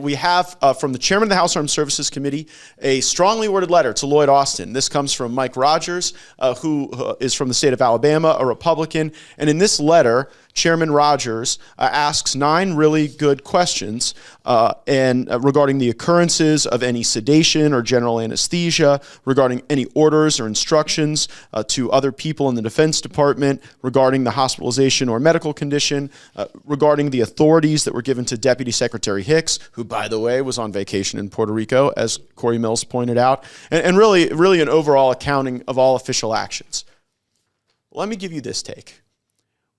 we have from the chairman of the House Armed Services Committee a strongly worded letter to Lloyd Austin. This comes from Mike Rogers, who is from the state of Alabama, a Republican. And in this letter, Chairman Rogers asks 9 really good questions regarding the occurrences of any sedation or general anesthesia, regarding any orders or instructions to other people in the Defense Department, regarding the hospitalization or medical condition, regarding the authorities that were given to Deputy Secretary Hicks, who, by the way, was on vacation in Puerto Rico, as Corey Mills pointed out, and really an overall accounting of all official actions. Let me give you this take.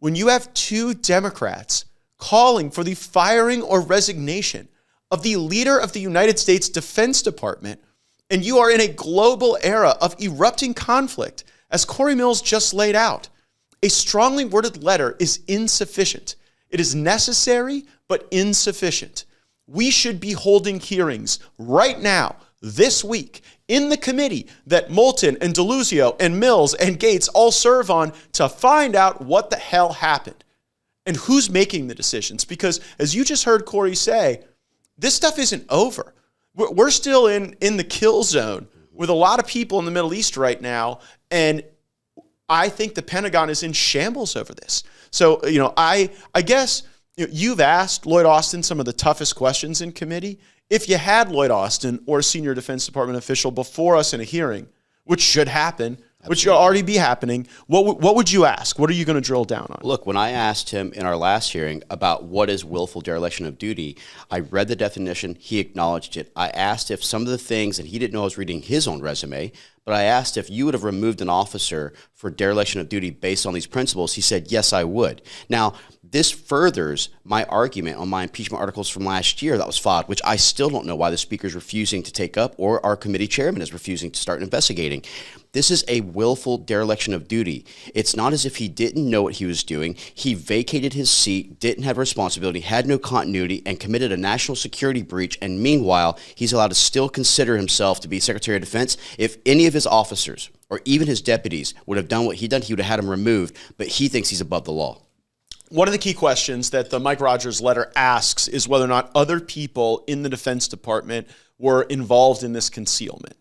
When you have 2 Democrats calling for the firing or resignation of the leader of the United States Defense Department, and you are in a global era of erupting conflict, as Corey Mills just laid out, a strongly worded letter is insufficient. It is necessary, but insufficient. We should be holding hearings right now, this week, in the committee that Moulton and DeLuzio and Mills and Gaetz all serve on to find out what the hell happened and who's making the decisions. Because as you just heard Corey say, this stuff isn't over. We're still in the kill zone with a lot of people in the Middle East right now, and I think the Pentagon is in shambles over this. So, I guess you've asked Lloyd Austin some of the toughest questions in committee. If you had Lloyd Austin or a senior Defense Department official before us in a hearing, which should happen, which should already be happening, what would you ask? What are you going to drill down on? Look, when I asked him in our last hearing about what is willful dereliction of duty, I read the definition. He acknowledged it. I asked if some of the things, and he didn't know I was reading his own resume, but I asked if you would have removed an officer for dereliction of duty based on these principles. He said, yes, I would. Now, this furthers my argument on my impeachment articles from last year that was filed, which I still don't know why the Speaker is refusing to take up or our committee chairman is refusing to start investigating. This is a willful dereliction of duty. It's not as if he didn't know what he was doing. He vacated his seat, didn't have responsibility, had no continuity, and committed a national security breach. And meanwhile, he's allowed to still consider himself to be Secretary of Defense. If any of his officers or even his deputies would have done what he done, he would have had him removed. But he thinks he's above the law. One of the key questions that the Mike Rogers letter asks is whether or not other people in the Defense Department were involved in this concealment.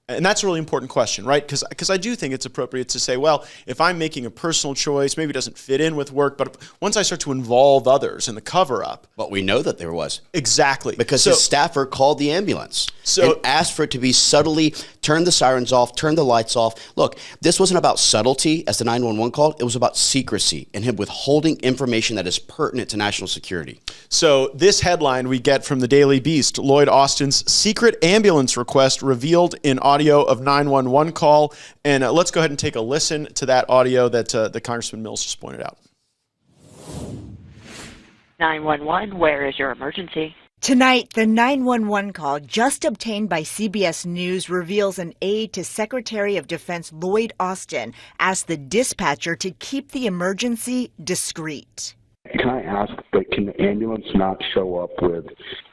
And that's a really important question, right? Because I do think it's appropriate to say, well, if I'm making a personal choice, maybe it doesn't fit in with work, but once I start to involve others in the cover-up. But we know that there was. Exactly. Because his staffer called the ambulance and asked for it to be subtly, turn the sirens off, turn the lights off. Look, this wasn't about subtlety, as the 911 called. It was about secrecy and him withholding information that is pertinent to national security. So this headline we get from the Daily Beast, Lloyd Austin's secret ambulance request revealed in audio of 911 call. And let's go ahead and take a listen to that audio that the Congressman Mills just pointed out. 911, where is your emergency? Tonight, the 911 call just obtained by CBS News reveals an aide to Secretary of Defense Lloyd Austin asked the dispatcher to keep the emergency discreet. Can I ask, can the ambulance not show up with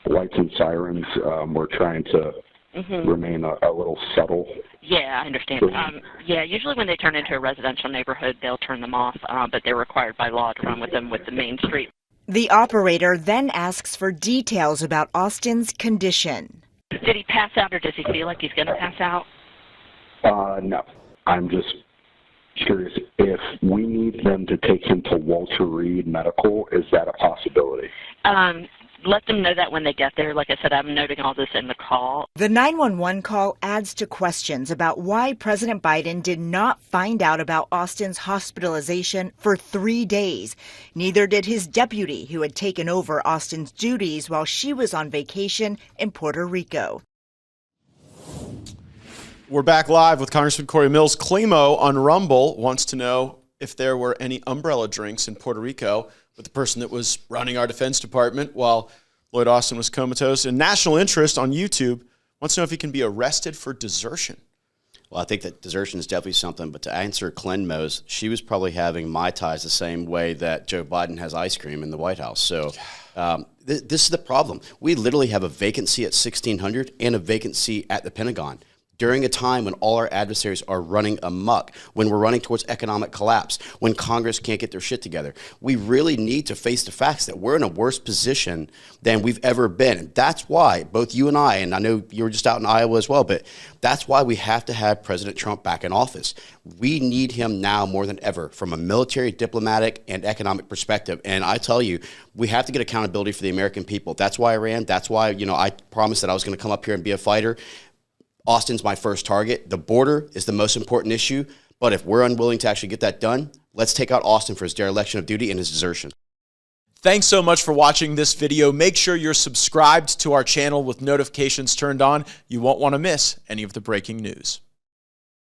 lights and sirens? We're trying to remain a little subtle. Yeah, I understand. Yeah, usually when they turn into a residential neighborhood, they'll turn them off, but they're required by law to run with them with the main street. The operator then asks for details about Austin's condition. Did he pass out, or does he feel like he's going to pass out? No. I'm just curious if we need them to take him to Walter Reed Medical. Is that a possibility? Let them know that when they get there. Like I said, I'm noting all this in the call. The 911 call adds to questions about why President Biden did not find out about Austin's hospitalization for 3 days. Neither did his deputy, who had taken over Austin's duties while she was on vacation in Puerto Rico. We're back live with Congressman Corey Mills. Climo on Rumble wants to know if there were any umbrella drinks in Puerto Rico with the person that was running our Defense Department while Lloyd Austin was comatose. And National Interest on YouTube wants to know if he can be arrested for desertion. Well, I think that desertion is definitely something. But to answer Clenmo's, she was probably having Mai Tais the same way that Joe Biden has ice cream in the White House. So this is the problem. We literally have a vacancy at 1600 and a vacancy at the Pentagon. during a time when all our adversaries are running amok, when we're running towards economic collapse, when Congress can't get their shit together. We really need to face the facts that we're in a worse position than we've ever been. And that's why both you and I know you were just out in Iowa as well, but that's why we have to have President Trump back in office. We need him now more than ever from a military, diplomatic, and economic perspective. And I tell you, we have to get accountability for the American people. That's why I ran. That's why, I promised that I was going to come up here and be a fighter. Austin's my first target. The border is the most important issue. But if we're unwilling to actually get that done, let's take out Austin for his dereliction of duty and his desertion. Thanks so much for watching this video. Make sure you're subscribed to our channel with notifications turned on. You won't want to miss any of the breaking news.